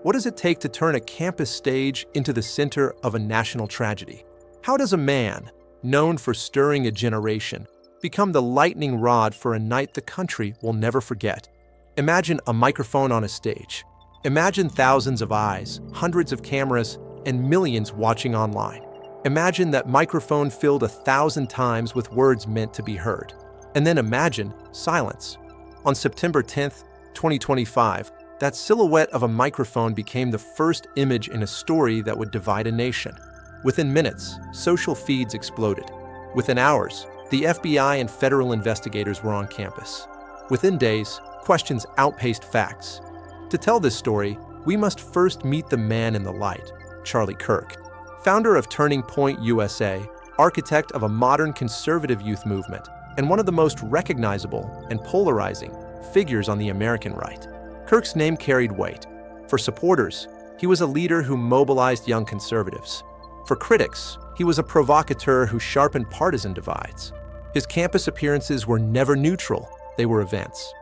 What does it take to turn a campus stage into the center of a national tragedy? How does a man, known for stirring a generation, become the lightning rod for a night the country will never forget? Imagine a microphone on a stage. Imagine thousands of eyes, hundreds of cameras, and millions watching online. Imagine that microphone filled 1,000 times with words meant to be heard. And then imagine silence. On September 10th, 2025, that silhouette of a microphone became the first image in a story that would divide a nation. Within minutes, social feeds exploded. Within hours, the FBI and federal investigators were on campus. Within days, questions outpaced facts. To tell this story, we must first meet the man in the light, Charlie Kirk. Founder of Turning Point USA, architect of a modern conservative youth movement, and one of the most recognizable and polarizing figures on the American right. Kirk's name carried weight. For supporters, he was a leader who mobilized young conservatives. For critics, he was a provocateur who sharpened partisan divides. His campus appearances were never neutral, they were events.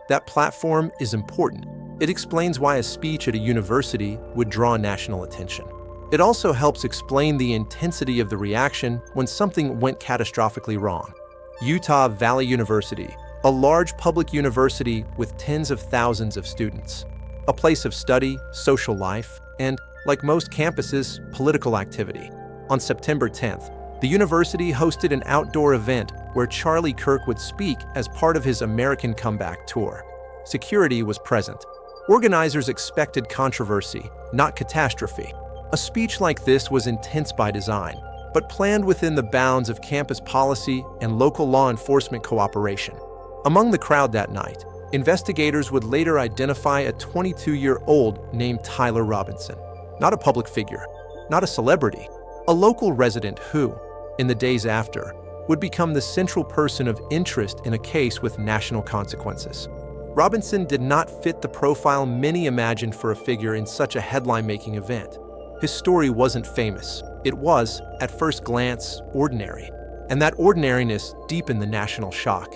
That platform is important. It explains why a speech at a university would draw national attention. It also helps explain the intensity of the reaction when something went catastrophically wrong. Utah Valley University, a large public university with tens of thousands of students. A place of study, social life, and, like most campuses, political activity. On September 10th, the university hosted an outdoor event where Charlie Kirk would speak as part of his American Comeback tour. Security was present. Organizers expected controversy, not catastrophe. A speech like this was intense by design, but planned within the bounds of campus policy and local law enforcement cooperation. Among the crowd that night, investigators would later identify a 22-year-old named Tyler Robinson. Not a public figure, not a celebrity, a local resident who, in the days after, would become the central person of interest in a case with national consequences. Robinson did not fit the profile many imagined for a figure in such a headline-making event. His story wasn't famous. It was, at first glance, ordinary. And that ordinariness deepened the national shock.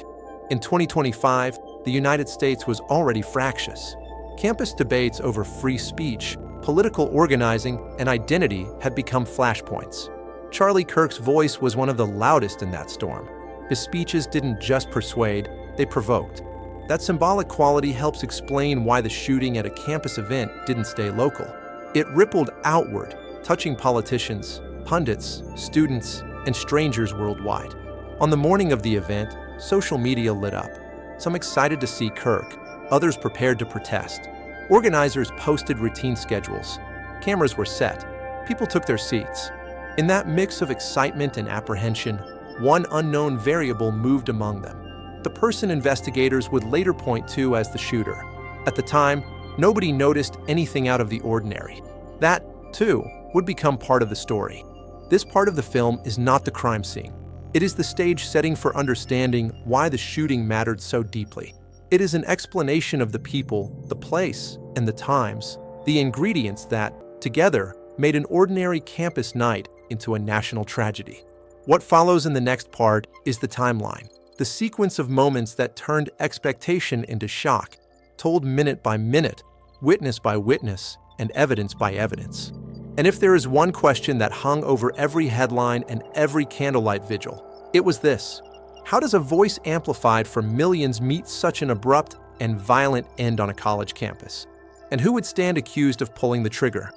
In 2025, the United States was already fractious. Campus debates over free speech, political organizing, and identity had become flashpoints. Charlie Kirk's voice was one of the loudest in that storm. His speeches didn't just persuade, they provoked. That symbolic quality helps explain why the shooting at a campus event didn't stay local. It rippled outward, touching politicians, pundits, students, and strangers worldwide. On the morning of the event, social media lit up. Some excited to see Kirk, others prepared to protest. Organizers posted routine schedules. Cameras were set. People took their seats. In that mix of excitement and apprehension, one unknown variable moved among them. The person investigators would later point to as the shooter. At the time, nobody noticed anything out of the ordinary. That, too, would become part of the story. This part of the film is not the crime scene. It is the stage setting for understanding why the shooting mattered so deeply. It is an explanation of the people, the place, and the times, the ingredients that, together, made an ordinary campus night into a national tragedy. What follows in the next part is the timeline, the sequence of moments that turned expectation into shock, told minute by minute, witness by witness, and evidence by evidence. And if there is one question that hung over every headline and every candlelight vigil, it was this: how does a voice amplified for millions meet such an abrupt and violent end on a college campus? And who would stand accused of pulling the trigger?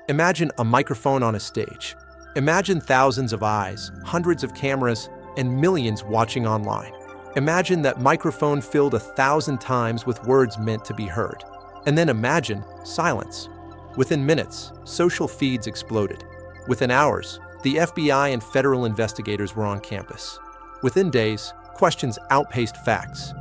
Imagine a microphone on a stage. Imagine thousands of eyes, hundreds of cameras, and millions watching online. Imagine that microphone filled 1,000 times with words meant to be heard. And then imagine silence. Within minutes, social feeds exploded. Within hours, the FBI and federal investigators were on campus. Within days, questions outpaced facts.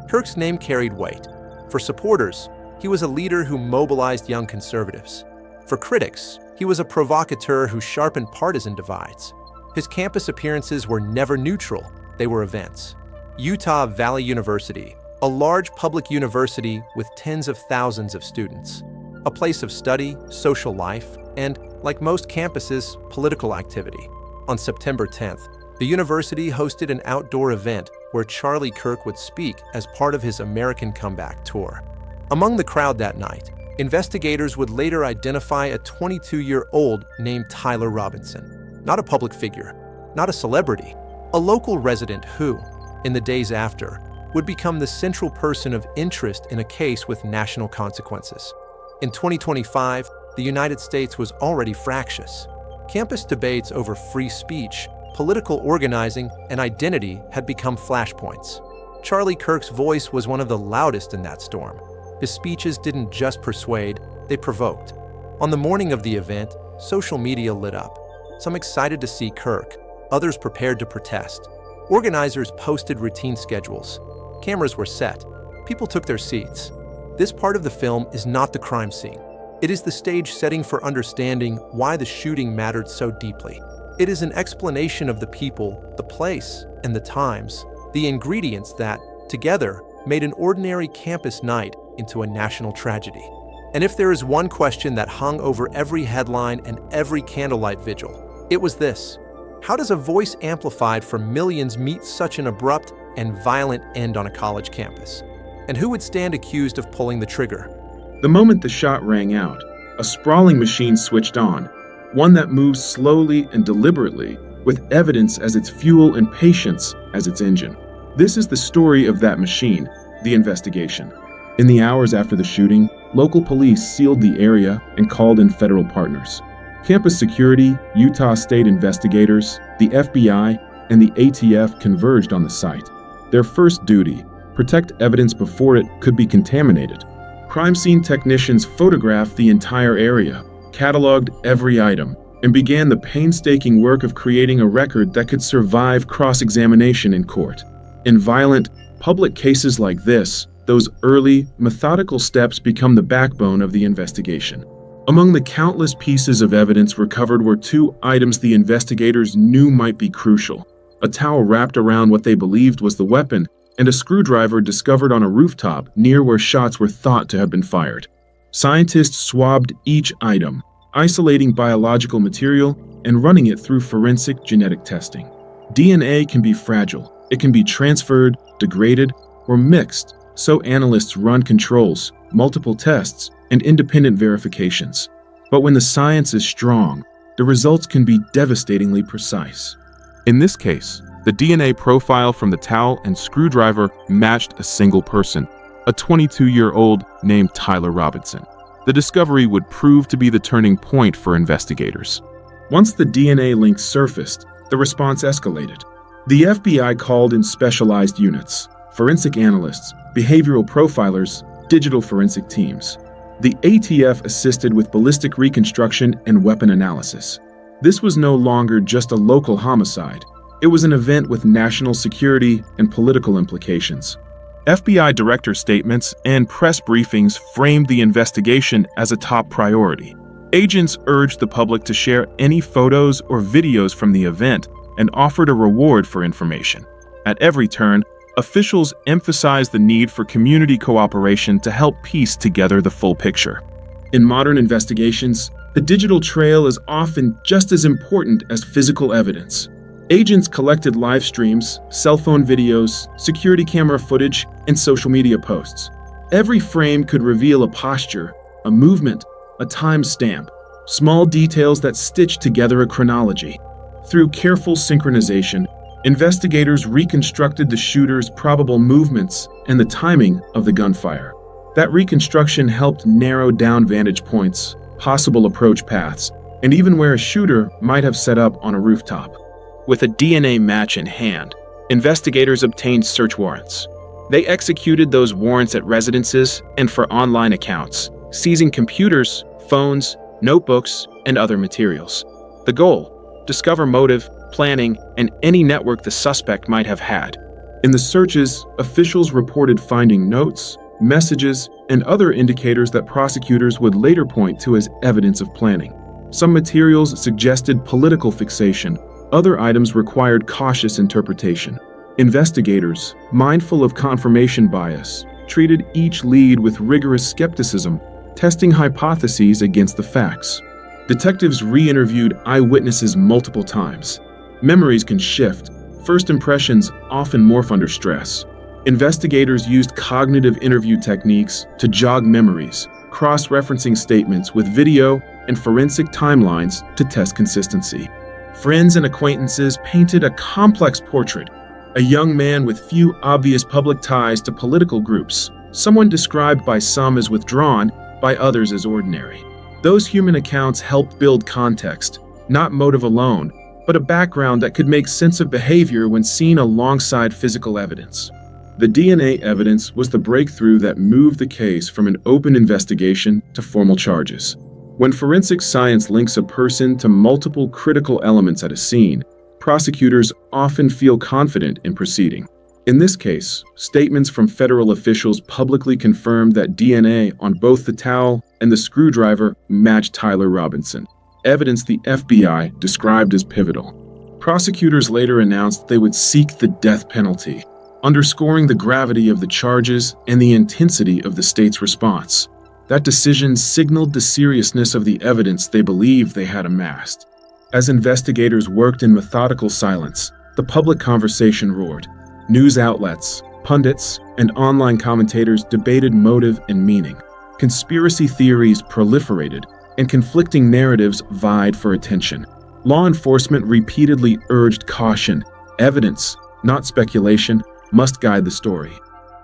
Kirk's name carried weight. For supporters, he was a leader who mobilized young conservatives. For critics, he was a provocateur who sharpened partisan divides. His campus appearances were never neutral, they were events. Utah Valley University, a large public university with tens of thousands of students. A place of study, social life, and, like most campuses, political activity. On September 10th, the university hosted an outdoor event where Charlie Kirk would speak as part of his American Comeback tour. Among the crowd that night, Investigators would later identify a 22-year-old named Tyler Robinson. Not a public figure, not a celebrity, a local resident who, in the days after, would become the central person of interest in a case with national consequences. In 2025, the United States was already fractious. Campus debates over free speech, political organizing, and identity had become flashpoints. Charlie Kirk's voice was one of the loudest in that storm. His speeches didn't just persuade, they provoked. On the morning of the event, social media lit up. Some excited to see Kirk, others prepared to protest. Organizers posted routine schedules. Cameras were set. People took their seats. This part of the film is not the crime scene. It is the stage setting for understanding why the shooting mattered so deeply. It is an explanation of the people, the place, and the times, the ingredients that, together, made an ordinary campus night into a national tragedy. And if there is one question that hung over every headline and every candlelight vigil, it was this: how does a voice amplified for millions meet such an abrupt and violent end on a college campus? And who would stand accused of pulling the trigger? The moment the shot rang out, a sprawling machine switched on, one that moves slowly and deliberately, with evidence as its fuel and patience as its engine. This is the story of that machine, the investigation. In the hours after the shooting, local police sealed the area and called in federal partners. Campus security, Utah State investigators, the FBI, and the ATF converged on the site. Their first duty: protect evidence before it could be contaminated. Crime scene technicians photographed the entire area, cataloged every item, and began the painstaking work of creating a record that could survive cross-examination in court. In violent, public cases like this, those early, methodical steps become the backbone of the investigation. Among the countless pieces of evidence recovered were two items the investigators knew might be crucial: a towel wrapped around what they believed was the weapon, and a screwdriver discovered on a rooftop near where shots were thought to have been fired. Scientists swabbed each item, isolating biological material and running it through forensic genetic testing. DNA can be fragile. It can be transferred, degraded, or mixed, so analysts run controls, multiple tests, and independent verifications. But when the science is strong, the results can be devastatingly precise. In this case, the DNA profile from the towel and screwdriver matched a single person, a 22-year-old named Tyler Robinson. The discovery would prove to be the turning point for investigators. Once the DNA link surfaced, the response escalated. The FBI called in specialized units: forensic analysts, behavioral profilers, digital forensic teams. The ATF assisted with ballistic reconstruction and weapon analysis. This was no longer just a local homicide. It was an event with national security and political implications. FBI director statements and press briefings framed the investigation as a top priority. Agents urged the public to share any photos or videos from the event and offered a reward for information. At every turn, officials emphasized the need for community cooperation to help piece together the full picture. In modern investigations, the digital trail is often just as important as physical evidence. Agents collected live streams, cell phone videos, security camera footage, and social media posts. Every frame could reveal a posture, a movement, a timestamp, small details that stitch together a chronology. Through careful synchronization, investigators reconstructed the shooter's probable movements and the timing of the gunfire. That reconstruction helped narrow down vantage points, possible approach paths, and even where a shooter might have set up on a rooftop. With a DNA match in hand, investigators obtained search warrants. They executed those warrants at residences and for online accounts, seizing computers, phones, notebooks, and other materials. The goal: discover motive, planning, and any network the suspect might have had. In the searches, officials reported finding notes, messages, and other indicators that prosecutors would later point to as evidence of planning. Some materials suggested political fixation. Other items required cautious interpretation. Investigators, mindful of confirmation bias, treated each lead with rigorous skepticism, testing hypotheses against the facts. Detectives re-interviewed eyewitnesses multiple times. Memories can shift. First impressions often morph under stress. Investigators used cognitive interview techniques to jog memories, cross-referencing statements with video and forensic timelines to test consistency. Friends and acquaintances painted a complex portrait, a young man with few obvious public ties to political groups, someone described by some as withdrawn, by others as ordinary. Those human accounts helped build context, not motive alone, but a background that could make sense of behavior when seen alongside physical evidence. The DNA evidence was the breakthrough that moved the case from an open investigation to formal charges. When forensic science links a person to multiple critical elements at a scene, prosecutors often feel confident in proceeding. In this case, statements from federal officials publicly confirmed that DNA on both the towel and the screwdriver matched Tyler Robinson, evidence the FBI described as pivotal. Prosecutors later announced they would seek the death penalty, underscoring the gravity of the charges and the intensity of the state's response. That decision signaled the seriousness of the evidence they believed they had amassed. As investigators worked in methodical silence, the public conversation roared. News outlets, pundits, and online commentators debated motive and meaning. Conspiracy theories proliferated, and conflicting narratives vied for attention. Law enforcement repeatedly urged caution. Evidence, not speculation, must guide the story.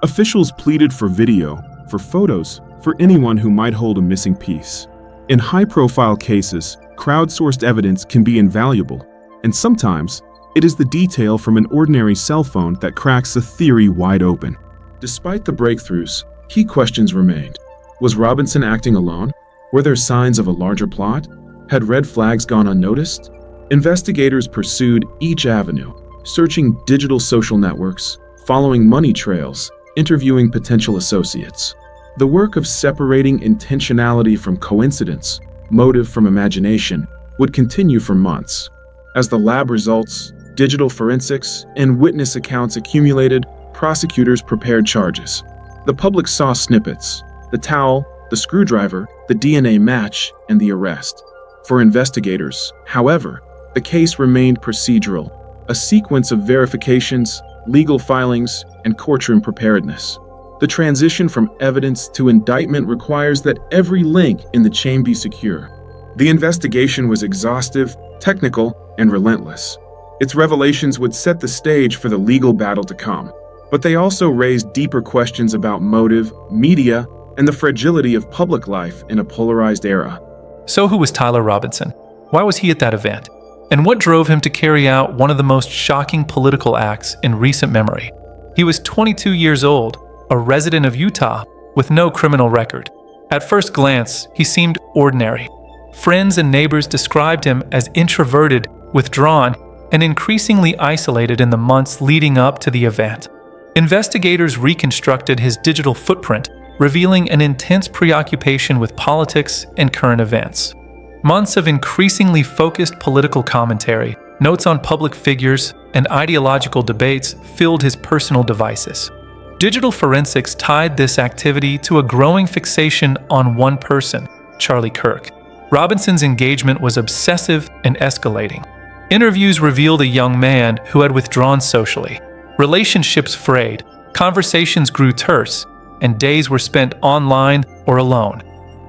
Officials pleaded for video, for photos, for anyone who might hold a missing piece. In high-profile cases, crowdsourced evidence can be invaluable, and sometimes it is the detail from an ordinary cell phone that cracks a theory wide open. Despite the breakthroughs, key questions remained. Was Robinson acting alone? Were there signs of a larger plot? Had red flags gone unnoticed? Investigators pursued each avenue, searching digital social networks, following money trails, interviewing potential associates. The work of separating intentionality from coincidence, motive from imagination, would continue for months. As the lab results, digital forensics, and witness accounts accumulated, prosecutors prepared charges. The public saw snippets: the towel, the screwdriver, the DNA match, and the arrest. For investigators, however, the case remained procedural, a sequence of verifications, legal filings, and courtroom preparedness. The transition from evidence to indictment requires that every link in the chain be secure. The investigation was exhaustive, technical, and relentless. Its revelations would set the stage for the legal battle to come, but they also raised deeper questions about motive, media, and the fragility of public life in a polarized era. So who was Tyler Robinson? Why was he at that event? And what drove him to carry out one of the most shocking political acts in recent memory? He was 22 years old, a resident of Utah with no criminal record. At first glance, he seemed ordinary. Friends and neighbors described him as introverted, withdrawn, and increasingly isolated in the months leading up to the event. Investigators reconstructed his digital footprint, revealing an intense preoccupation with politics and current events. Months of increasingly focused political commentary, notes on public figures, and ideological debates filled his personal devices. Digital forensics tied this activity to a growing fixation on one person, Charlie Kirk. Robinson's engagement was obsessive and escalating. Interviews revealed a young man who had withdrawn socially. Relationships frayed, conversations grew terse, and days were spent online or alone.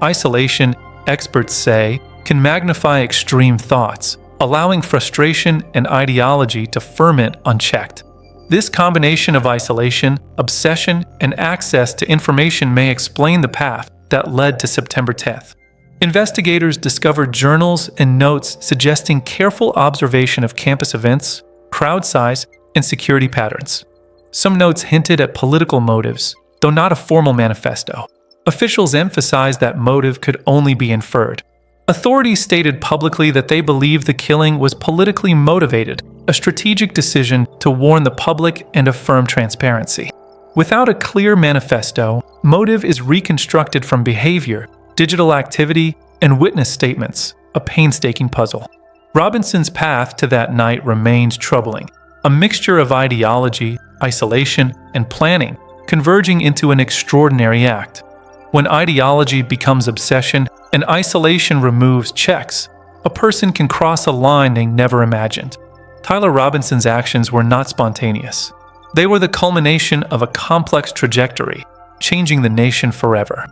Isolation, experts say, can magnify extreme thoughts, allowing frustration and ideology to ferment unchecked. This combination of isolation, obsession, and access to information may explain the path that led to September 10th. Investigators discovered journals and notes suggesting careful observation of campus events, crowd size, and security patterns. Some notes hinted at political motives, though not a formal manifesto. Officials emphasized that motive could only be inferred. Authorities stated publicly that they believed the killing was politically motivated, a strategic decision to warn the public and affirm transparency. Without a clear manifesto, motive is reconstructed from behavior, digital activity, and witness statements, a painstaking puzzle. Robinson's path to that night remains troubling, a mixture of ideology, isolation, and planning, converging into an extraordinary act. When ideology becomes obsession and isolation removes checks, a person can cross a line they never imagined. Tyler Robinson's actions were not spontaneous. They were the culmination of a complex trajectory, changing the nation forever.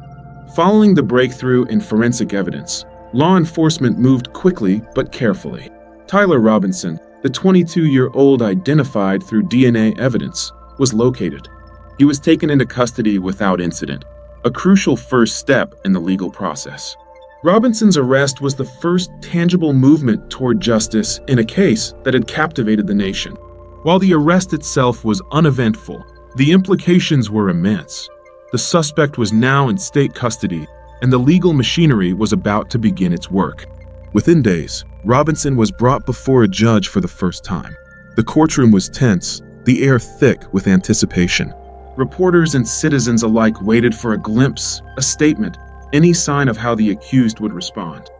Following the breakthrough in forensic evidence, law enforcement moved quickly but carefully. Tyler Robinson, the 22-year-old identified through DNA evidence, was located. He was taken into custody without incident, a crucial first step in the legal process. Robinson's arrest was the first tangible movement toward justice in a case that had captivated the nation. While the arrest itself was uneventful, the implications were immense. The suspect was now in state custody, and the legal machinery was about to begin its work. Within days, Robinson was brought before a judge for the first time. The courtroom was tense, the air thick with anticipation. Reporters and citizens alike waited for a glimpse, a statement, any sign of how the accused would respond.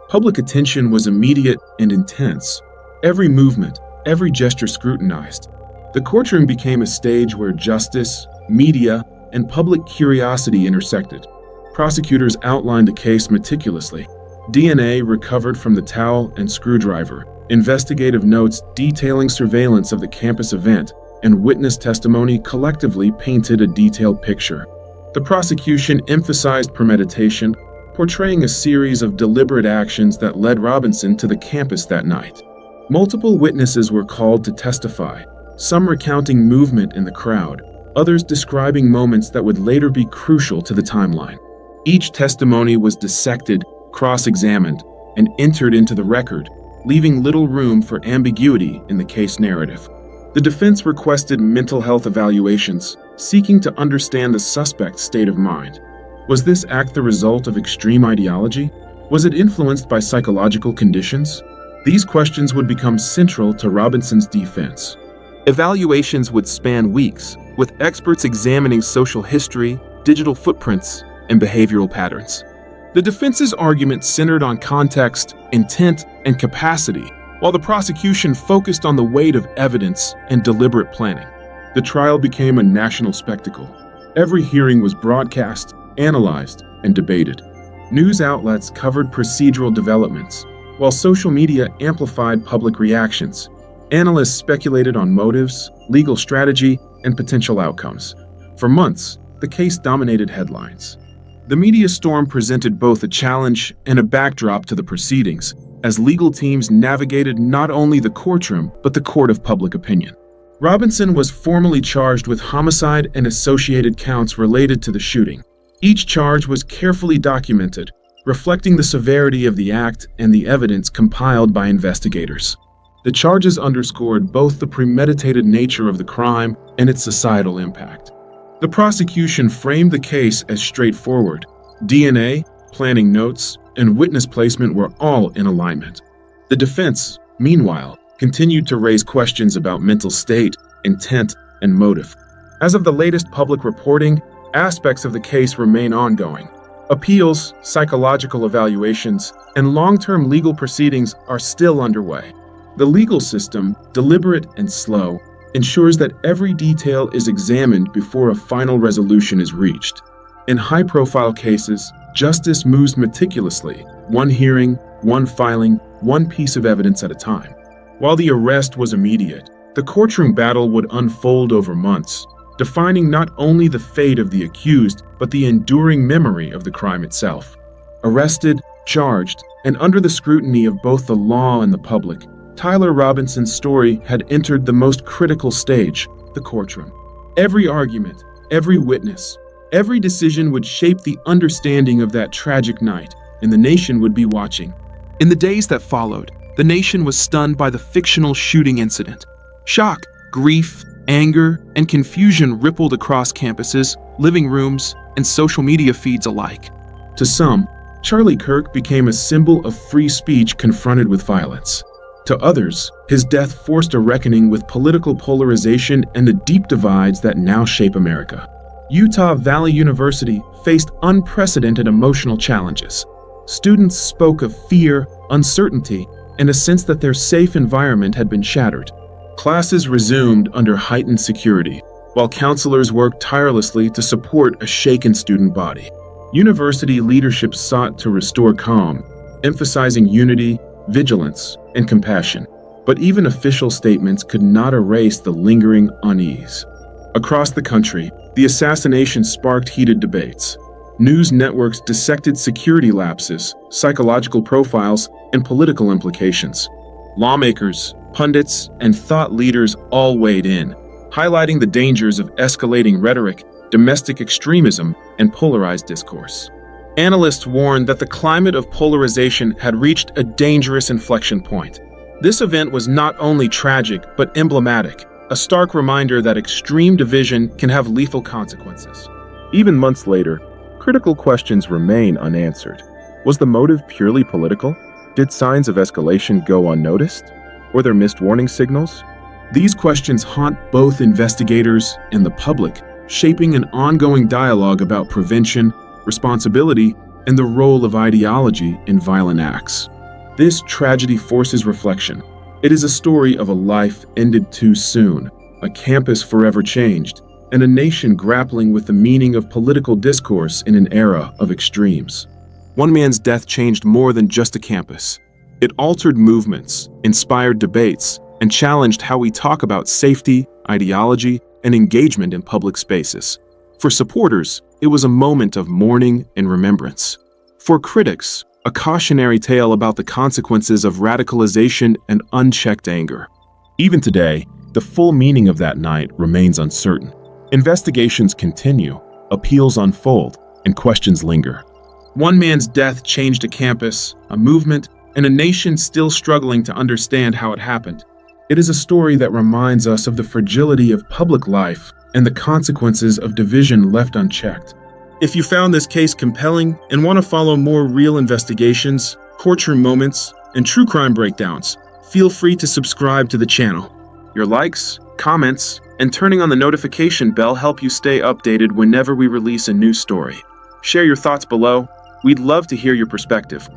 Public attention was immediate and intense. Every movement, every gesture scrutinized. The courtroom became a stage where justice, media, and public curiosity intersected. Prosecutors outlined the case meticulously. DNA recovered from the towel and screwdriver, investigative notes detailing surveillance of the campus event, and witness testimony collectively painted a detailed picture. The prosecution emphasized premeditation, portraying a series of deliberate actions that led Robinson to the campus that night. Multiple witnesses were called to testify, some recounting movement in the crowd, others describing moments that would later be crucial to the timeline. Each testimony was dissected, cross-examined, and entered into the record, leaving little room for ambiguity in the case narrative. The defense requested mental health evaluations, seeking to understand the suspect's state of mind. Was this act the result of extreme ideology? Was it influenced by psychological conditions? These questions would become central to Robinson's defense. Evaluations would span weeks, with experts examining social history, digital footprints, and behavioral patterns. The defense's argument centered on context, intent, and capacity, while the prosecution focused on the weight of evidence and deliberate planning. The trial became a national spectacle. Every hearing was broadcast, analyzed, and debated. News outlets covered procedural developments, while social media amplified public reactions. Analysts speculated on motives, legal strategy, and potential outcomes. For months, the case dominated headlines. The media storm presented both a challenge and a backdrop to the proceedings, as legal teams navigated not only the courtroom, but the court of public opinion. Robinson was formally charged with homicide and associated counts related to the shooting. Each charge was carefully documented, reflecting the severity of the act and the evidence compiled by investigators. The charges underscored both the premeditated nature of the crime and its societal impact. The prosecution framed the case as straightforward. DNA, planning notes, and witness placement were all in alignment. The defense, meanwhile, continued to raise questions about mental state, intent, and motive. As of the latest public reporting, aspects of the case remain ongoing. Appeals, psychological evaluations, and long-term legal proceedings are still underway. The legal system, deliberate and slow, ensures that every detail is examined before a final resolution is reached. In high-profile cases, justice moves meticulously, one hearing, one filing, one piece of evidence at a time. While the arrest was immediate, the courtroom battle would unfold over months, defining not only the fate of the accused, but the enduring memory of the crime itself. Arrested, charged, and under the scrutiny of both the law and the public, Tyler Robinson's story had entered the most critical stage, the courtroom. Every argument, every witness, every decision would shape the understanding of that tragic night, and the nation would be watching. In the days that followed, the nation was stunned by the fictional shooting incident. Shock, grief, anger, and confusion rippled across campuses, living rooms, and social media feeds alike. To some, Charlie Kirk became a symbol of free speech confronted with violence. To others, his death forced a reckoning with political polarization and the deep divides that now shape America. Utah Valley University faced unprecedented emotional challenges. Students spoke of fear, uncertainty, and a sense that their safe environment had been shattered. Classes resumed under heightened security, while counselors worked tirelessly to support a shaken student body. University leadership sought to restore calm, emphasizing unity, vigilance, and compassion. But even official statements could not erase the lingering unease. Across the country, the assassination sparked heated debates. News networks dissected security lapses, psychological profiles, and political implications. Lawmakers, pundits, and thought leaders all weighed in, highlighting the dangers of escalating rhetoric, domestic extremism, and polarized discourse. Analysts warned that the climate of polarization had reached a dangerous inflection point. This event was not only tragic, but emblematic, a stark reminder that extreme division can have lethal consequences. Even months later, critical questions remain unanswered. Was the motive purely political? Did signs of escalation go unnoticed? Were there missed warning signals? These questions haunt both investigators and the public, shaping an ongoing dialogue about prevention, responsibility, and the role of ideology in violent acts. This tragedy forces reflection. It is a story of a life ended too soon, a campus forever changed, and a nation grappling with the meaning of political discourse in an era of extremes. One man's death changed more than just a campus. It altered movements, inspired debates, and challenged how we talk about safety, ideology, and engagement in public spaces. For supporters, it was a moment of mourning and remembrance. For critics, a cautionary tale about the consequences of radicalization and unchecked anger. Even today, the full meaning of that night remains uncertain. Investigations continue, appeals unfold, and questions linger. One man's death changed a campus, a movement, and a nation still struggling to understand how it happened. It is a story that reminds us of the fragility of public life and the consequences of division left unchecked. If you found this case compelling and want to follow more real investigations, courtroom moments, and true crime breakdowns, feel free to subscribe to the channel. Your likes, comments, and turning on the notification bell help you stay updated whenever we release a new story. Share your thoughts below. We'd love to hear your perspective.